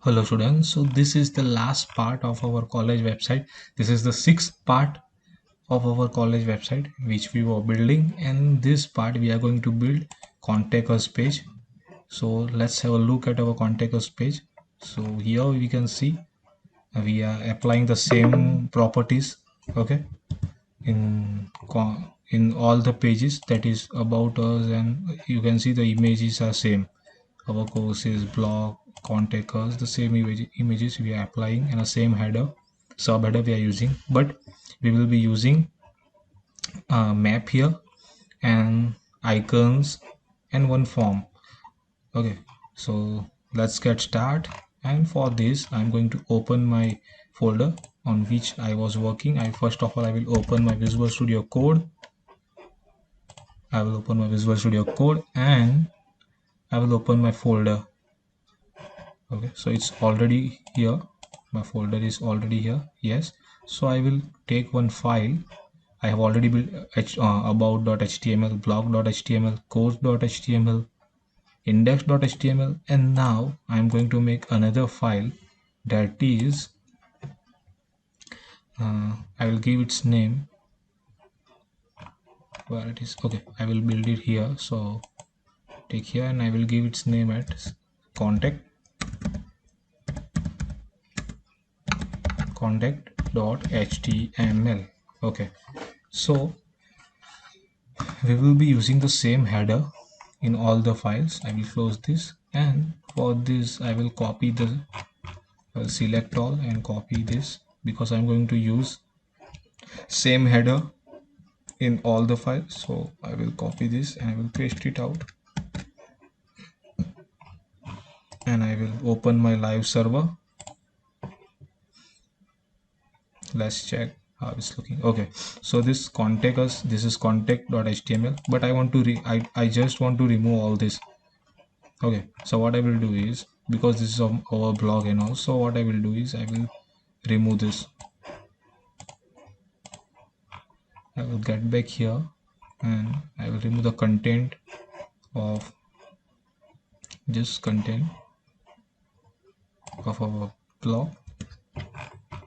Hello students, so this is the last part of our college website. This is the sixth part of our college website which we were building, and this part we are going to build contact us page. So let's have a look at our contact us page. So here we can see we are applying the same properties, okay, in all the pages, that is about us, and you can see the images are same. Our course is blog, contact us, the same images we are applying, and the same header, subheader we are using, but we will be using a map here and icons and one form. Okay, so let's get start. And for this I'm going to open my folder on which I was working. I first of all I will open my Visual Studio Code. I will open my Visual Studio Code and I will open my folder. Okay, so it's already here. My folder is already here. Yes, so I will take one file. I have already built about.html, blog.html, course.html, index.html, and now I'm going to make another file that is I will give its name where it is. Okay, I will build it here. So take here and I will give its name as contact contact.html. Okay, so we will be using the same header in all the files. I will close this, and for this I will copy the select all and copy this, because I'm going to use same header in all the files. So I will copy this and I will paste it out, and I will open my live server. Let's check how it's looking. Okay, so this contact us, this is contact.html, but I just want to remove all this. Okay, so what I will do is, because this is our blog and all, so what I will do is I will remove this. I will get back here and I will remove the content of this content of our blog,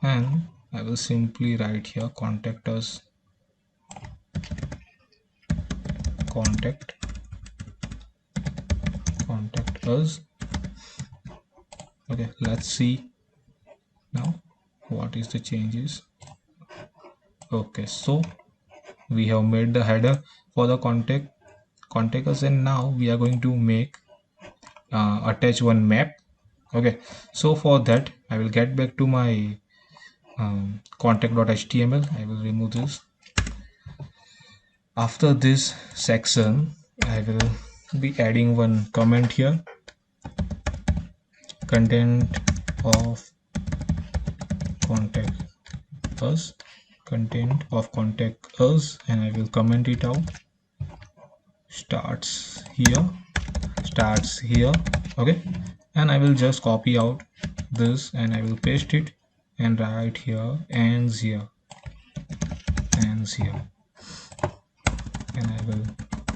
and I will simply write here contact us, contact us. Okay, let's see now what is the changes. Okay, so we have made the header for the contact us, and now we are going to make attach one map. Okay, so for that I will get back to my contact.html. I will remove this. After this section I will be adding one comment here, content of contact us, content of contact us, and I will comment it out. starts here. Okay, and I will just copy out this and I will paste it and write here ends here, and I will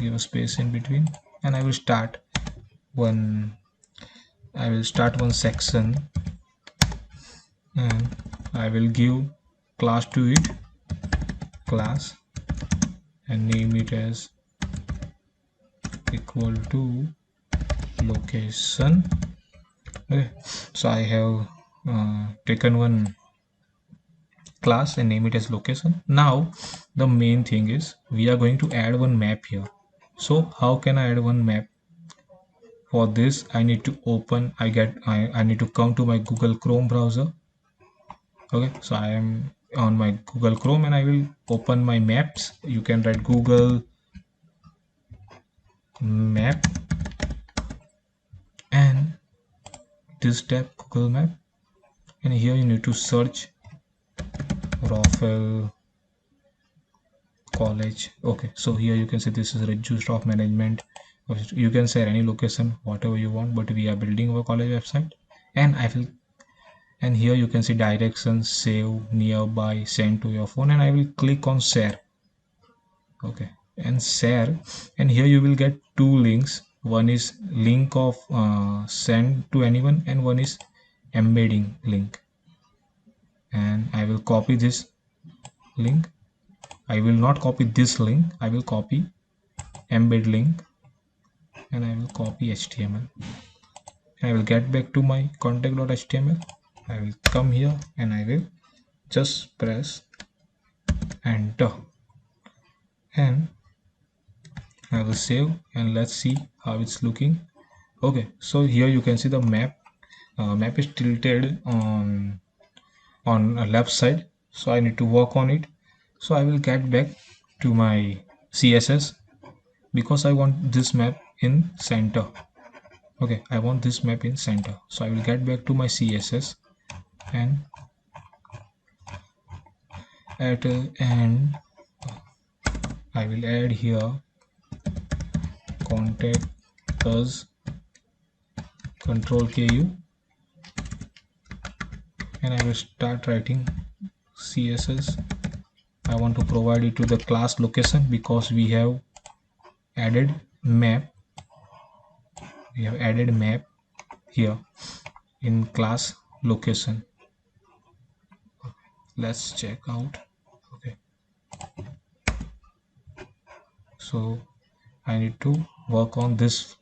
give a space in between, and I will start one section, and I will give class to it, class, and name it as equal to location. Okay, so I have taken one class and name it as location. Now the main thing is we are going to add one map here. So how can I add one map? For this I need to open, I need to come to my Google Chrome browser. Okay, so I am on my Google Chrome and I will open my maps. You can write Google map and this tab, Google map, and here you need to search Rafael College. Okay, so here you can see this is register of management. You can say any location, whatever you want, but we are building our college website. And and here you can see directions, save, nearby, send to your phone, and I will click on share. Okay, and share, and here you will get two links. One is link of send to anyone, and one is embedding link, and I will copy this link. I will not copy this link, I will copy embed link, and I will copy HTML. I will get back to my contact.html. I will come here and I will just press enter, and I will save, and let's see how it's looking. Okay, so here you can see the map. Map is tilted on a left side, so I need to work on it. So I will get back to my CSS because I want this map in center. Okay, I want this map in center, so I will get back to my CSS and at end I will add here contact us control KU, and I will start writing CSS. I want to provide it to the class location because we have added map. We have added map here in class location. Let's check out. Okay, so I need to work on this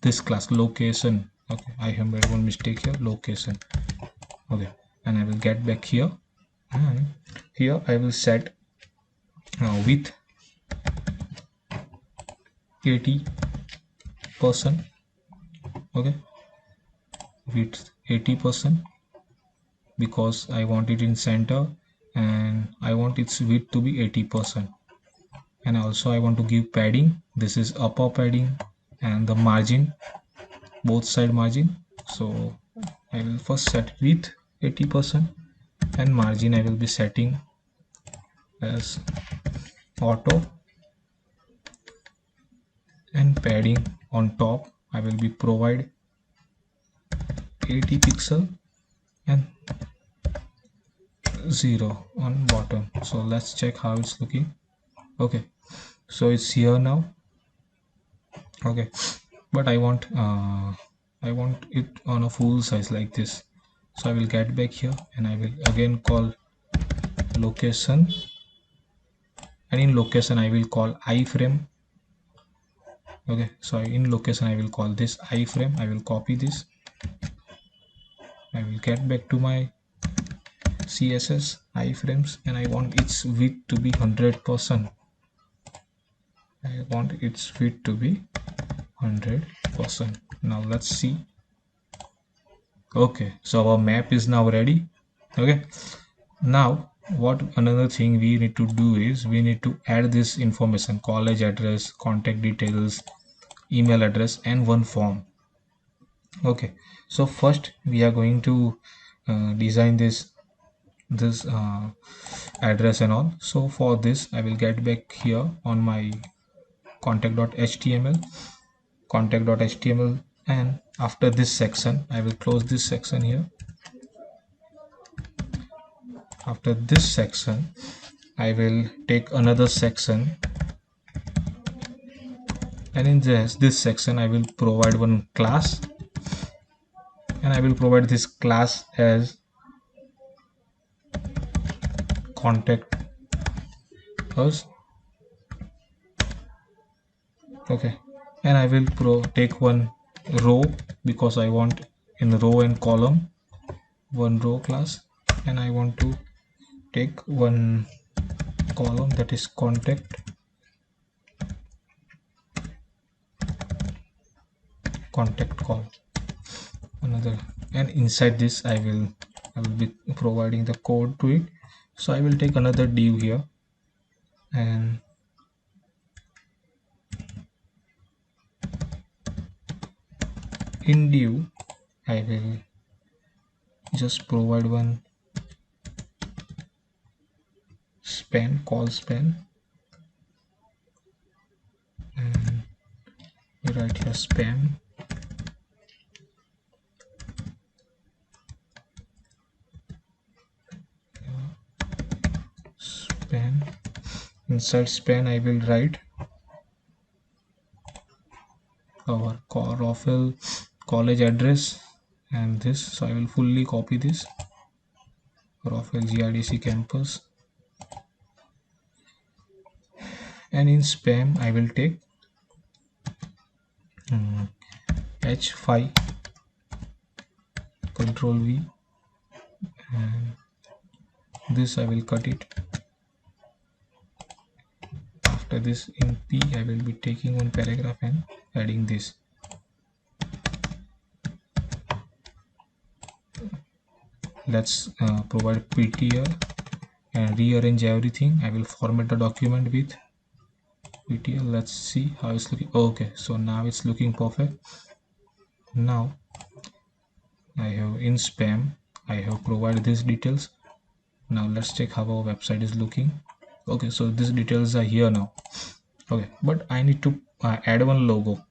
this class location. Okay, I have made one mistake here, location. Okay, and I will get back here, and here I will set width 80%. Okay, width 80% because I want it in center and I want its width to be 80%. And also I want to give padding. This is upper padding and the margin, both side margin. So I will first set width 80% and margin I will be setting as auto, and padding on top I will be provide 80 pixel and 0 on bottom. So let's check how it's looking. Okay, so it's here now. Okay, but I want it on a full size like this. So I will get back here and I will again call location, and in location I will call iframe. Okay, so in location I will call this iframe. I will copy this. I will get back to my CSS iframes, and I want its width to be 100%. I want its width to be 100%. Now let's see. Okay, so our map is now ready. Okay, now what another thing we need to do is we need to add this information: college address, contact details, email address, and one form. Okay, so first we are going to design this address and all. So for this I will get back here on my contact.html, and after this section I will close this section here. After this section I will take another section, and in this section I will provide one class, and I will provide this class as contact us. Okay, and I will take one row because I want in row and column one row class, and I want to take one column, that is contact call another, and inside this I will be providing the code to it. So I will take another div here, and in div I will just provide one call span, and we write here spam, inside span I will write our core of college address, and this. So I will fully copy this Rafael GRDC campus, and in spam I will take H5, Control V, and this I will cut it. After this, in P I will be taking one paragraph and adding this. Let's provide PTL and rearrange everything. I will format the document with PTL. Let's see how it's looking. Okay, so now it's looking perfect. Now I have in spam, I have provided these details. Now let's check how our website is looking. Okay, so these details are here now. Okay, but I need to add one logo,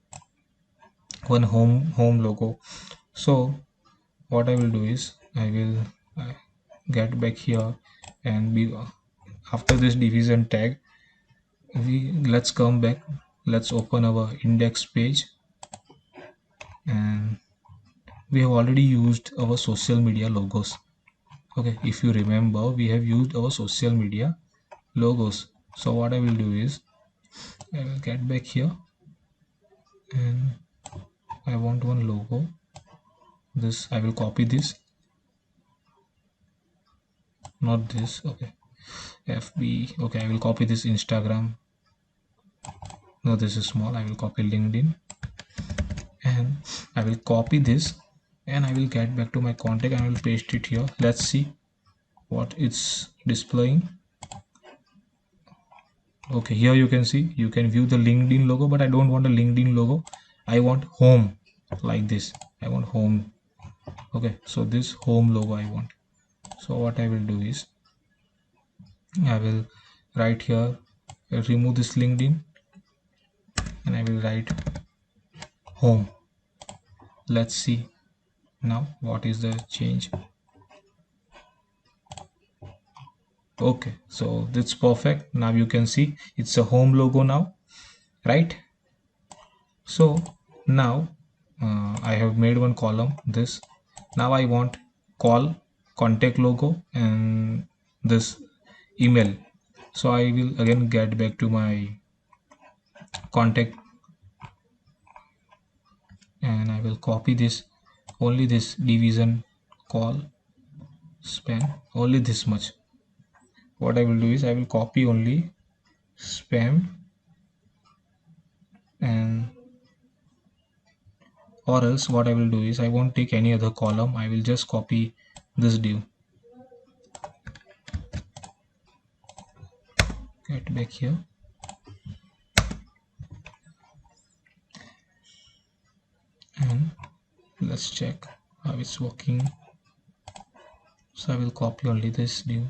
one home logo. So what I will do is I will get back here, and be after this division tag, let's come back, let's open our index page, and we have already used our social media logos. Okay, if you remember, we have used our social media logos. So what I will do is I will get back here, and I want one logo. This I will copy this, not this. Okay, FB. Okay, I will copy this Instagram. No, this is small. I will copy LinkedIn, and I will copy this, and I will get back to my contact and I will paste it here. Let's see what it's displaying. Okay, here you can see, you can view the LinkedIn logo, but I don't want a LinkedIn logo. I want home, like this. I want home. Okay, so this home logo I want. So what I will do is I will write here, remove this LinkedIn, and I will write home. Let's see now what is the change. Okay, so that's perfect. Now you can see it's a home logo now, right? So now I have made one column, this. Now I want call, contact logo, and this email. So I will again get back to my contact, and I will copy this, only this division, call, spam, only this much. What I will do is I will copy only spam, and or else what I will do is I won't take any other column. I will just copy this div. Get back here, and let's check how it's working. So I will copy only this div,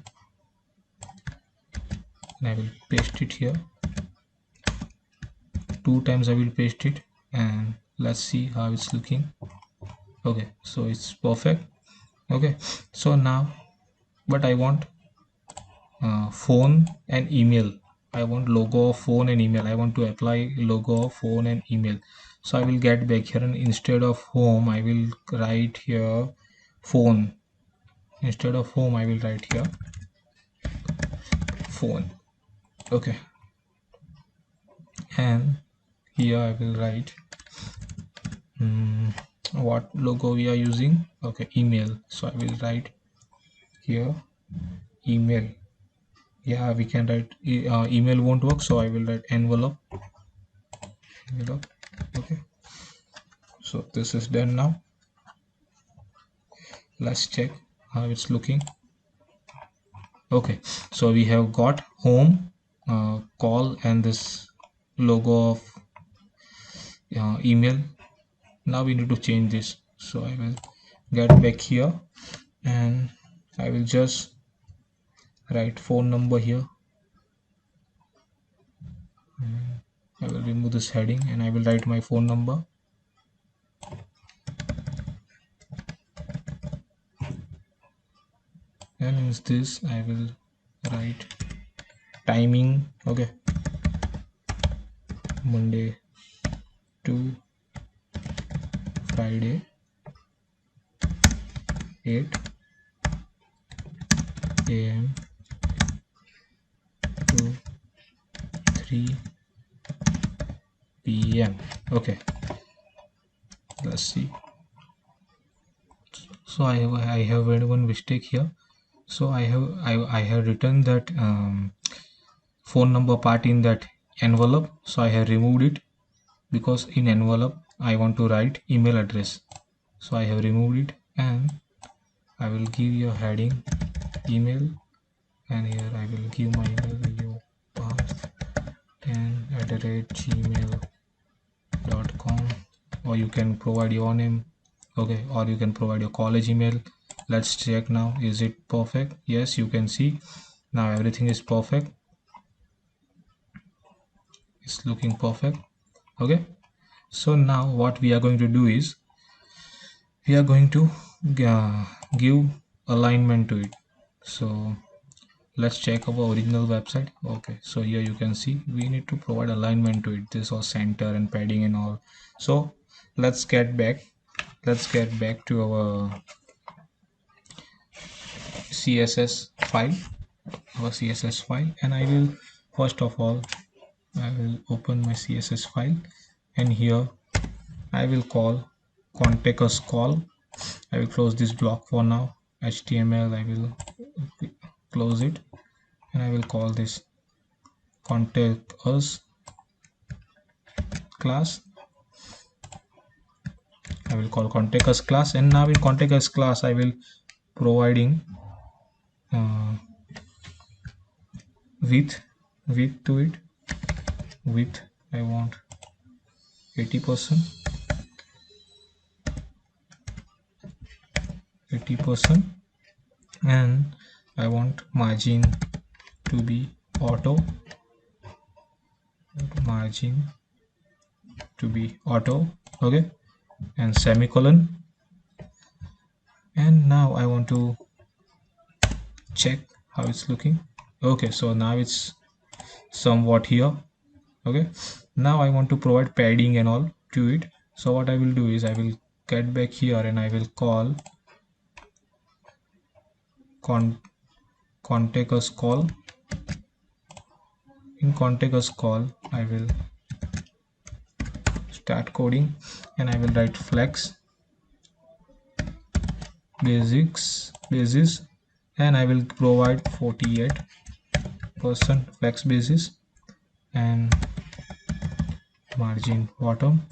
and I will paste it here. 2 times I will paste it, and let's see how it's looking. Okay, so it's perfect. Okay, so now, but I want phone and email. I want logo of phone and email. I want to apply logo of phone and email. So I will get back here, and instead of home I will write here phone. Instead of home I will write here phone. Okay, and here I will write what logo we are using. Okay, email. So I will write here email. Yeah, we can write email won't work, so I will write envelope. Okay, so this is done. Now let's check how it's looking. Okay, so we have got home, call, and this logo of email. Now we need to change this, so I will get back here, and I will just write phone number here. I will remove this heading, and I will write my phone number. And in this I will write timing. Okay, Monday to Friday 8 a.m. to 3 p.m. Okay, let's see. So I have made one mistake here. So I have written that phone number part in that envelope, so I have removed it, because in envelope I want to write email address, so I have removed it, and I will give you a heading email, and here I will give my email, you pass 10@gmail.com, or you can provide your name. Okay, or you can provide your college email. Let's check now, is it perfect? Yes, you can see now everything is perfect. It's looking perfect. Okay, so now what we are going to do is we are going to give alignment to it. So let's check our original website. Okay, so here you can see we need to provide alignment to it, this was center and padding and all. So let's get back to our css file, and I will first of all I will open my css file, and here I will call contact us call. I will close this block for now. HTML, I will close it, and I will call this contact us class. I will call contact us class, and now in contact us class I will providing uh, width to it. Width I want 80%, 80%, and I want margin to be auto, margin to be auto. Okay, and semicolon, and now I want to check how it's looking. Okay, so now it's somewhat here. Okay, now I want to provide padding and all to it. So what I will do is I will get back here, and I will call contact us call. In contact us call I will start coding, and I will write flex basis, and I will provide 48% flex basis, and margin bottom,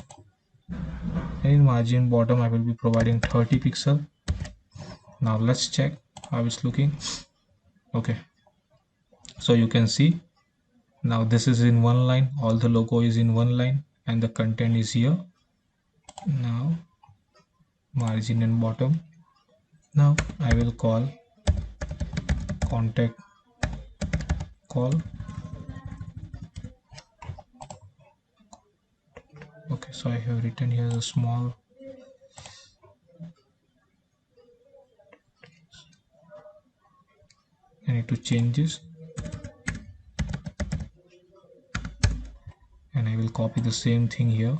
and in margin bottom I will be providing 30 pixel. Now let's check how it's looking. Okay, so you can see now this is in one line, all the logo is in one line, and the content is here. Now margin and bottom. Now I will call contact call. Okay, so I have written here a small, I need to change this, and I will copy the same thing here.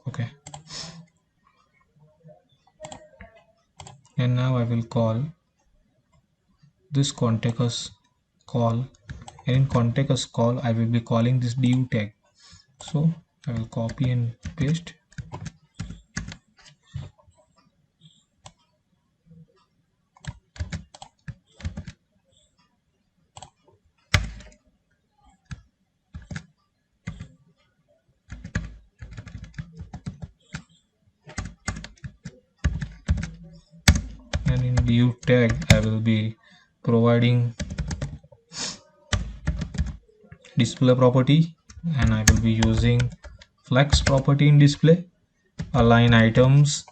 Okay, and now I will call this contact us call, and in contact us call I will be calling this div tag. So I will copy and paste, and in div tag I will be providing display property, and I will be using flex property in display, align items,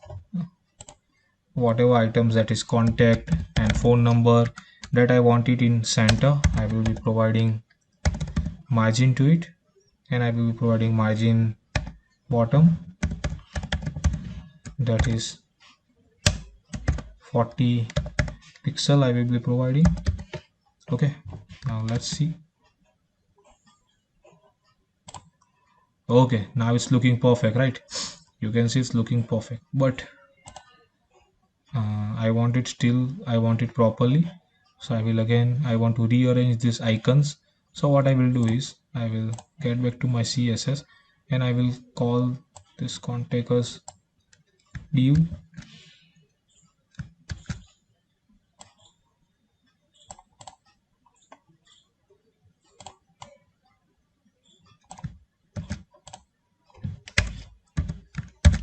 whatever items that is contact and phone number that I want it in center. I will be providing margin to it, and I will be providing margin bottom, that is 40 pixel I will be providing. Okay, now let's see. Okay, now it's looking perfect, right? You can see it's looking perfect, but I want it properly. So I want to rearrange these icons. So what I will do is I will get back to my CSS and I will call this contact as div,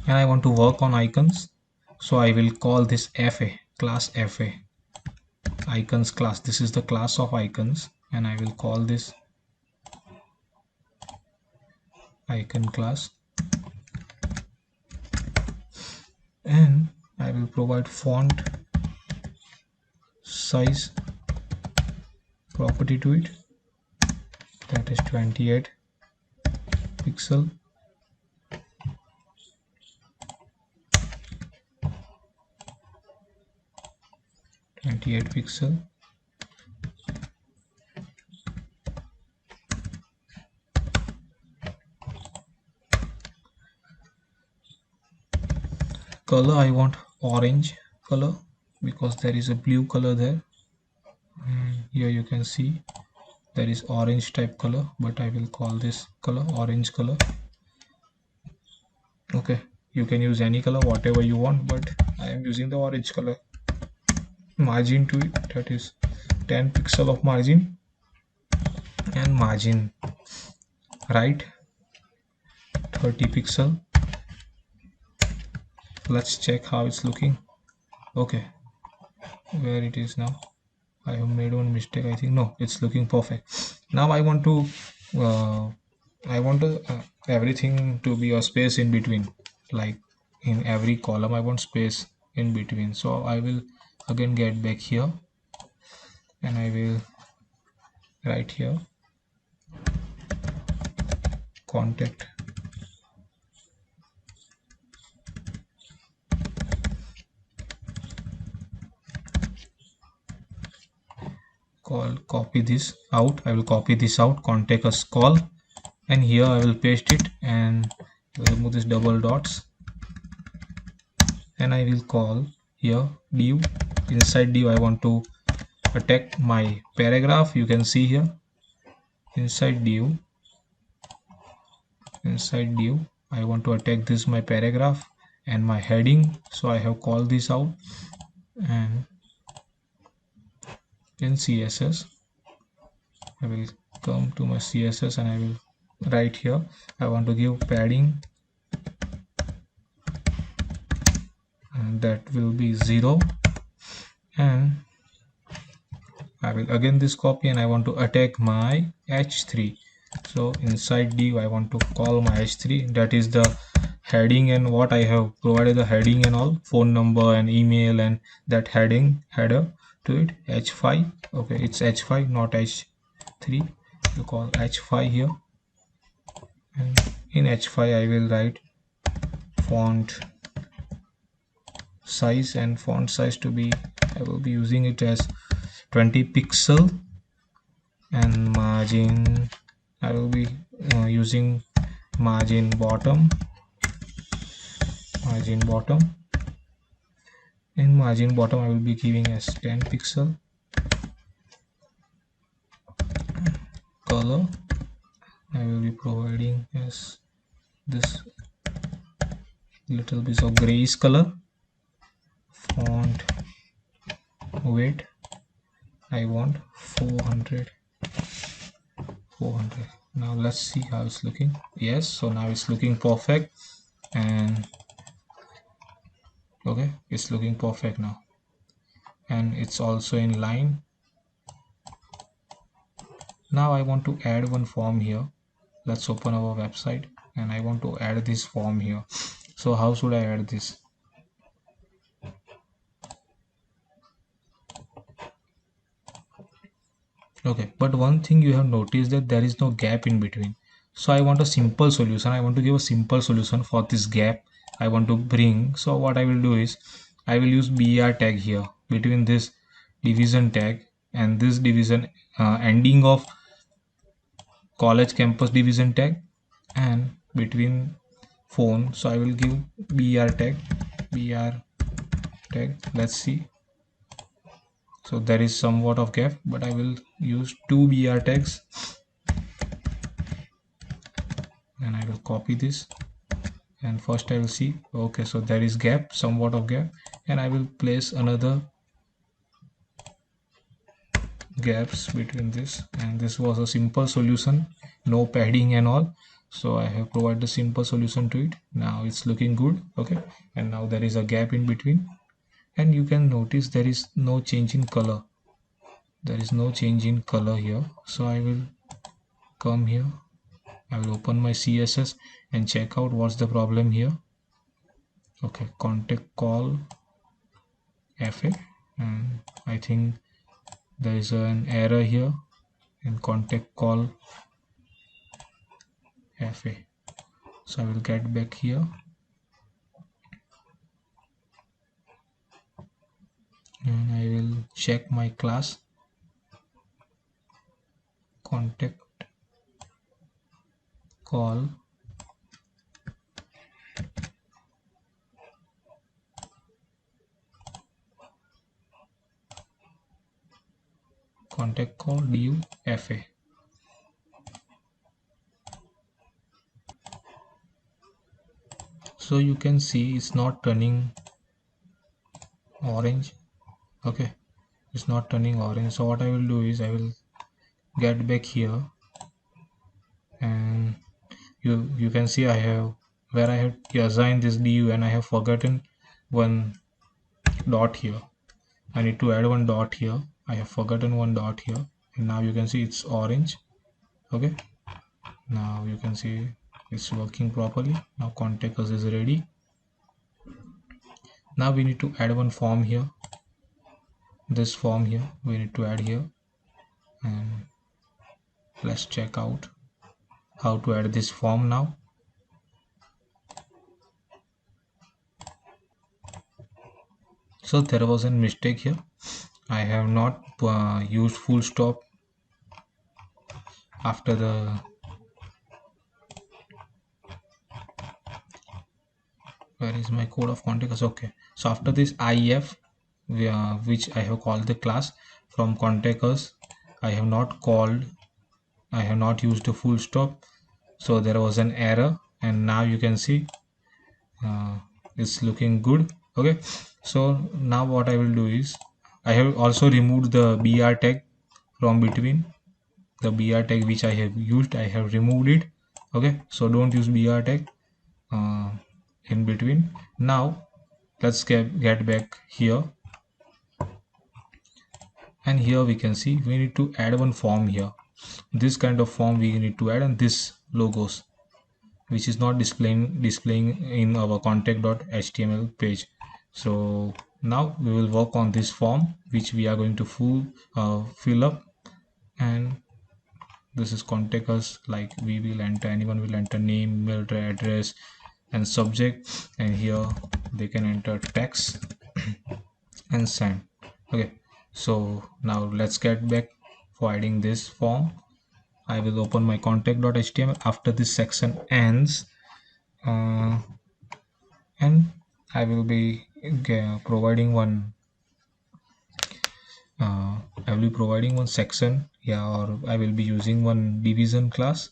and I want to work on icons. So I will call this FA, class FA, icons class. This is the class of icons, and I will call this icon class, and I will provide font size property to it, that is 28 pixel. 28 pixel. Color, I want orange color because there is a blue color there. Here you can see there is orange type color, but I will call this color orange color. Okay, you can use any color whatever you want, but I am using the orange color. Margin to it, that is 10 pixel of margin, and margin right 30 pixel. Let's check how it's looking. Okay, where it is now? I have made one mistake, I think. No, it's looking perfect. Now uh, I want to everything to be a space in between, like in every column I want space in between. So I will again get back here and I will write here contact call, copy this out. I will copy this out, contact us call, and here I will paste it and remove this double dots, and I will call here div. Inside div I want to attack my paragraph. You can see here inside div I want to attack this my paragraph and my heading. So I have called this out, and in CSS I will come to my CSS and I will write here I want to give padding, and that will be 0, and I will again this copy and I want to attack my h3. So inside div I want to call my h3, that is the heading, and what I have provided the heading and all, phone number and email and that header to it, h5. Okay, it's h5 not h3. You call h5 here, and in h5 I will write font size, and font size to be, I will be using it as 20 pixel, and margin I will be using margin bottom, in margin bottom I will be giving as 10 pixel. Color I will be providing as this little bit of grayish color. Font weight I want 400. Now let's see how it's looking. Yes, so now it's looking perfect, and okay, it's looking perfect now, and it's also in line. Now I want to add one form here. Let's open our website, and I want to add this form here. So how should I add this? Okay, but one thing you have noticed that there is no gap in between. So I want a simple solution. I want to give a simple solution for this gap I want to bring. So what I will do is I will use BR tag here between this division tag and this division ending of college campus division tag, and between phone, so I will give br tag. Let's see. So there is somewhat of gap, but I will use two br tags, and I will copy this. And first I will see, okay, so there is gap, somewhat of gap, and I will place another gaps between this. And this was a simple solution, no padding and all, so I have provided a simple solution to it. Now it's looking good. Okay, and now there is a gap in between, and you can notice there is no change in color. There is no change in color here. So I will come here, I will open my CSS and check out what's the problem here. Okay, contact call FA, and I think there is an error here in contact call FA. So I will get back here, and I will check my class contact call div FA. So you can see it's not turning orange. Okay, it's not turning orange. So what I will do is I will get back here, and you can see I have where I have assigned this div, and I have forgotten one dot here. I need to add one dot here. I have forgotten one dot here, and now you can see it's orange. Okay, now you can see it's working properly. Now contact us is ready. Now we need to add one form here. This form here we need to add here, and let's check out how to add this form now. So there was a mistake here. I have not used full stop after the where is my code of context. Okay, so after this if which I have called the class from context, I have not used a full stop, so there was an error, and now you can see it's looking good. Okay, so now what I will do is I have also removed the br tag from between. The br tag which I have used, I have removed it. Okay, so don't use br tag in between. Now let's get back here, and here we can see we need to add one form here. This kind of form we need to add, and this logos which is not displaying in our contact.html page. So now we will work on this form which we are going to fill up, and this is contact us, like we will enter, anyone will enter name, email address and subject, and here they can enter text and send. Okay, so now let's get back for adding this form. I will open my contact.html after this section ends, and I will be providing one section, or I will be using one division class.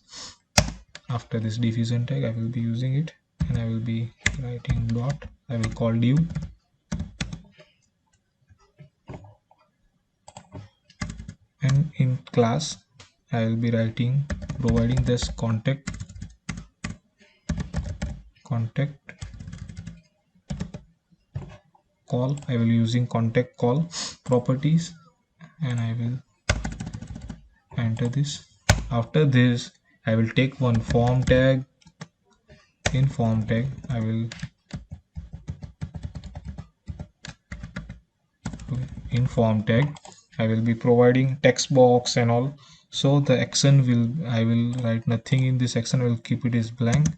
After this division tag I will be using it, and I will be writing dot, I will call div, and in class I will be providing this contact call. I will using contact call properties, and I will enter this. After this I will take one form tag. In form tag I will be providing text box and all. So the action I will write nothing in this action. I will keep it as blank,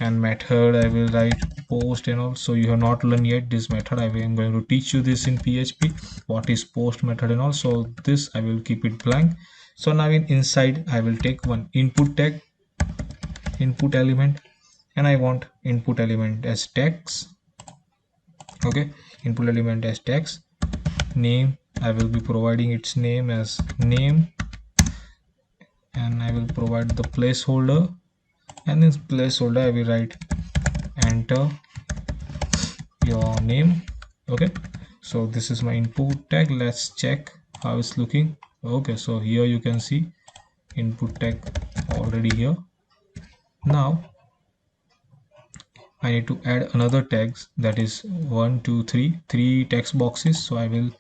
and method I will write post and all. So you have not learned yet this method. I am going to teach you this in PHP, what is post method and all. So this I will keep it blank. So now inside I will take one input tag, input element, and I want input element as text. Okay, input element as text. Name, I will be providing its name as name, and I will provide the placeholder, and in placeholder I will write enter your name. Okay, so this is my input tag. Let's check how it's looking. Okay, so here you can see input tag already here. Now I need to add another tags, that is 1 2 3 three text boxes. So I will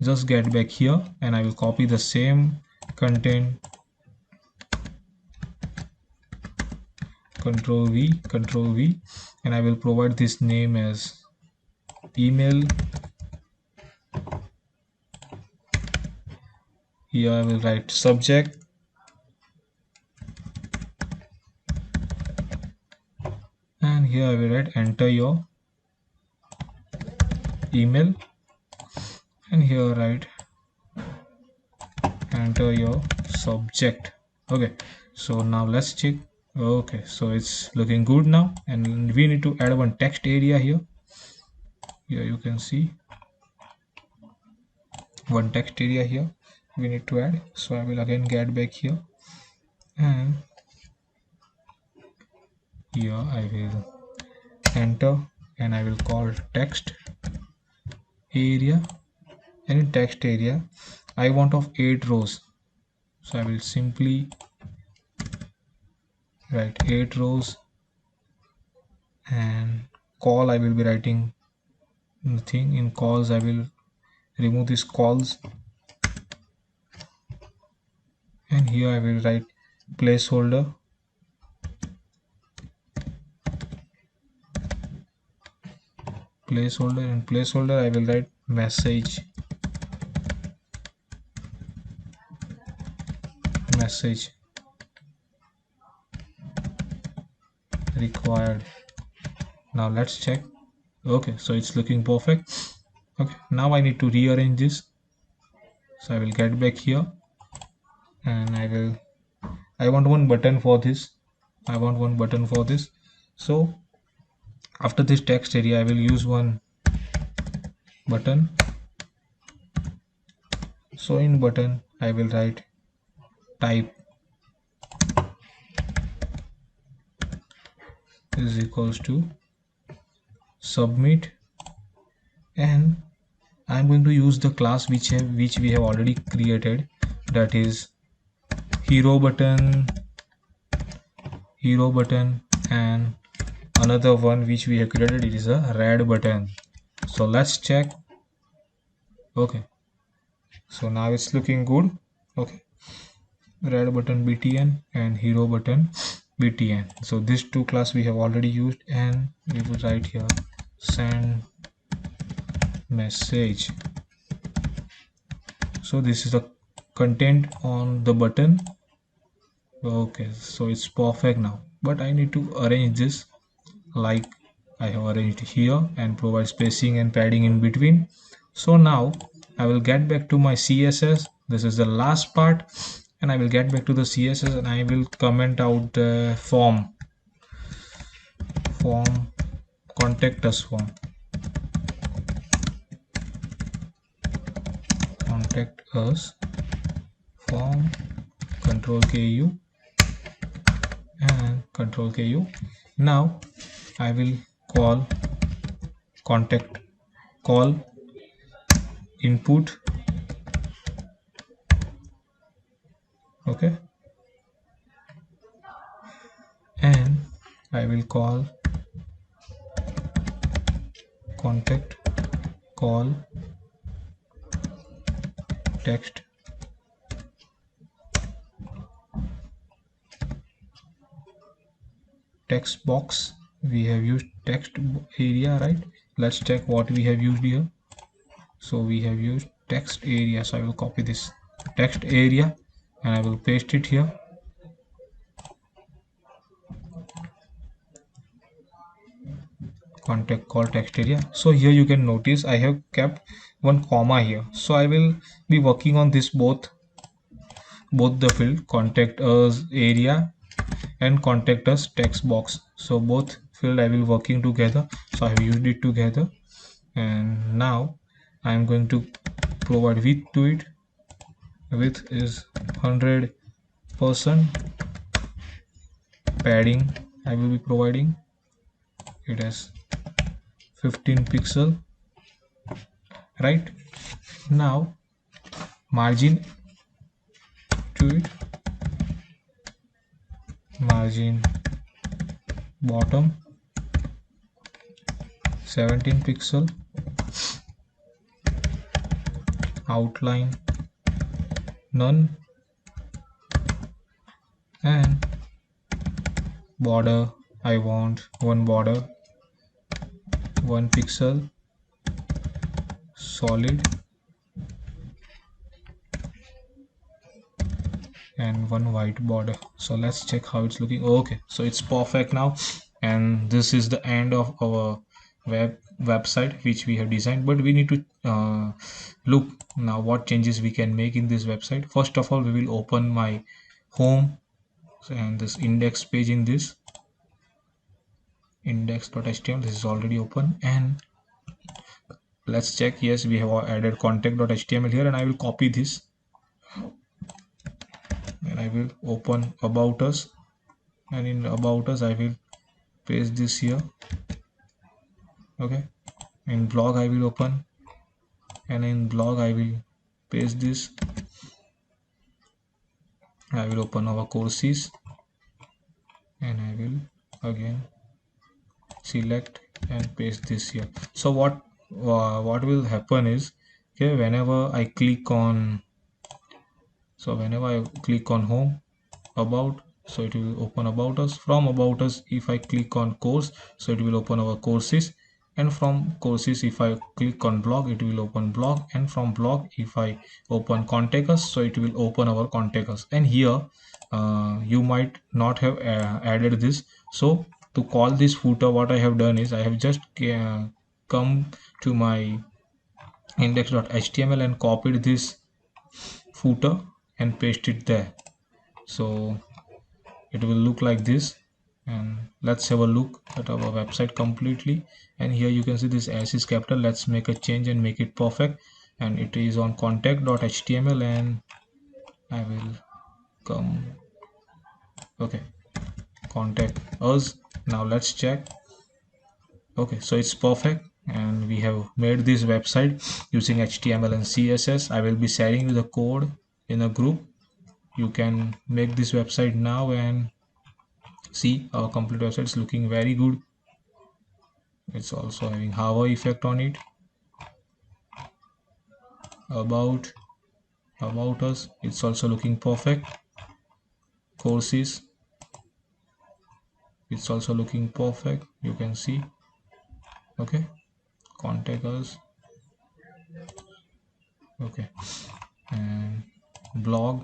just get back here and I will copy the same content, control V, and I will provide this name as email. Here I will write subject, and here I will write enter your email, and here write enter your subject. Okay, so now let's check. Okay, so it's looking good now, and we need to add one text area here. Here you can see one text area here we need to add. So I will again get back here, and here I will enter, and I will call text area, and in text area I want of 8 rows. So I will simply write 8 rows, and call I will be writing nothing. In calls I will remove this calls, and here I will write placeholder, and placeholder I will write message required. Now let's check. Okay, so it's looking perfect. Okay, now I need to rearrange this. So I will get back here, and I want one button for this. So after this text area I will use one button. So in button I will write type is equals to submit, and I'm going to use the class which we have already created, that is hero button, and another one which we have created, it is a red button. So let's check. Okay, so now it's looking good. Okay, red button btn and hero button btn. So these two class we have already used, and we will write here send message. So this is the content on the button. Okay, so it's perfect now, but I need to arrange this like I have arranged here, and provide spacing and padding in between. So now I will get back to my CSS. This is the last part, and I will get back to the CSS, and I will comment out the form contact us form, contact us form, control KU and control KU. Now I will call input. Okay, and I will call contact call text box. We have used text area, right? Let's check what we have used here. So we have used text area. So I will copy this text area and I will paste it here. Contact call text area. So here you can notice I have kept one comma here. So I will be working on this both the field contact us area and contact us text box. So both field I will working together, so I have used it together. And now I am going to provide width to it. Width is 100%. Padding I will be providing it as 15 pixel. Right now, margin to it, margin bottom 17 pixel, outline none, and border I want one border 1 pixel, solid, and one white border. So let's check how it's looking. Okay, so it's perfect now, and this is the end of our website which we have designed. But we need to look now what changes we can make in this website. First of all, we will open my home and this index page. In this index.html, this is already open, and let's check. Yes, we have added contact.html here, and I will copy this and I will open about us, and in about us I will paste this here. Okay, in blog I will open, and in blog I will paste this. I will open our courses, and I will again select and paste this here. So what will happen is, okay, whenever I click on home, about, so it will open about us. From about us, if I click on course, so it will open our courses, and from courses if I click on blog, it will open blog, and from blog if I open contact us, so it will open our contact us. And here you might not have added this. So to call this footer, what I have done is I have just come to my index.html and copied this footer and paste it there. So it will look like this, and let's have a look at our website completely. And here you can see this S is capital. Let's make a change and make it perfect, and it is on contact.html, and I will come, okay, contact us. Now let's check. Okay, so it's perfect, and we have made this website using HTML and CSS. I will be sharing you the code in a group. You can make this website now and see our complete website is looking very good. It's also having hover effect on it. about about us, it's also looking perfect. Courses, it's also looking perfect, you can see. Okay, contact us. Okay, and blog,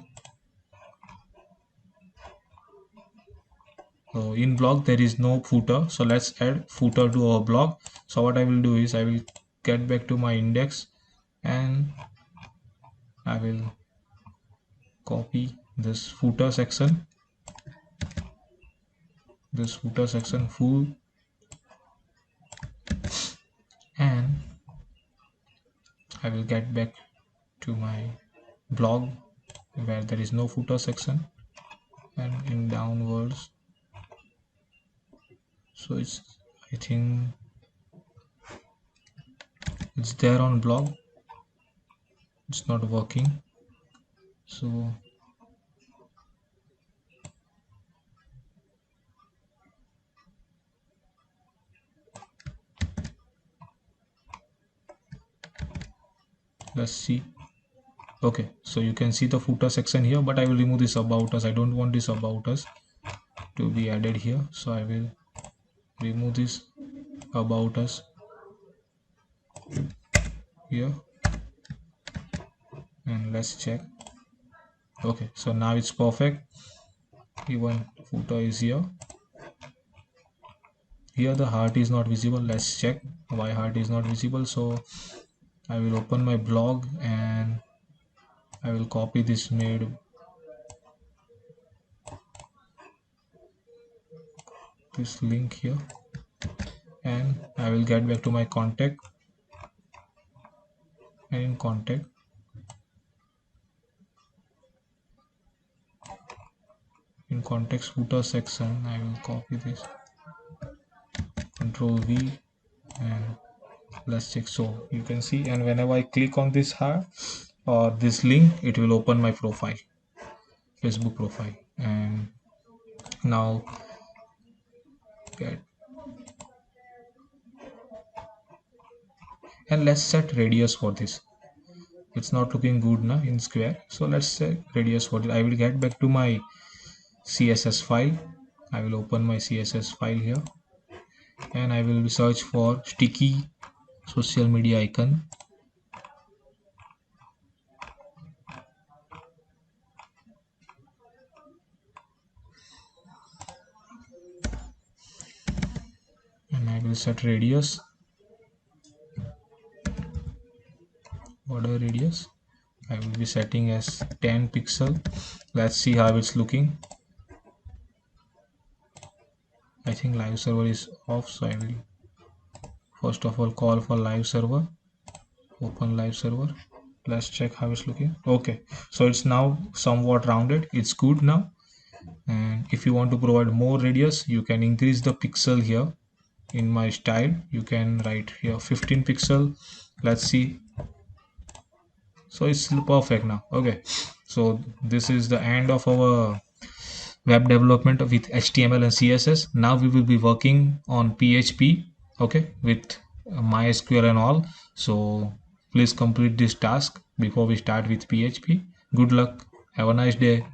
so in blog there is no footer, so let's add footer to our blog. So what I will do is I will get back to my index, and I will copy this footer section, full, and I will get back to my blog where there is no footer section, and in downwards, so it's, I think it's there on blog, it's not working. So let's see. Okay, so you can see the footer section here, but I will remove this about us. I don't want this about us to be added here, so I will remove this about us here, and let's check. Okay, so now it's perfect. Even footer is here. Here the heart is not visible. Let's check why heart is not visible. So I will open my blog, and I will copy this made this link here, and I will get back to my contact, and in context footer section I will copy this, control V, and let's check. So you can see, and whenever I click on this heart or this link, it will open my profile, Facebook profile. And now get, and let's set radius for this. It's not looking good now in square, so let's set radius for it. I will get back to my CSS file. I will open my CSS file here, and I will search for sticky social media icon. And I will set radius, border radius. I will be setting as 10 pixel. Let's see how it's looking. I think live server is off, so I will first of all call for live server, open live server. Let's check how it's looking. Okay, so it's now somewhat rounded, it's good now. And if you want to provide more radius, you can increase the pixel here. In my style, you can write here 15 pixel. Let's see. So it's perfect now. Okay, so this is the end of our web development with HTML and CSS. Now we will be working on PHP, okay, with MySQL and all. So please complete this task before we start with PHP. Good luck. Have a nice day.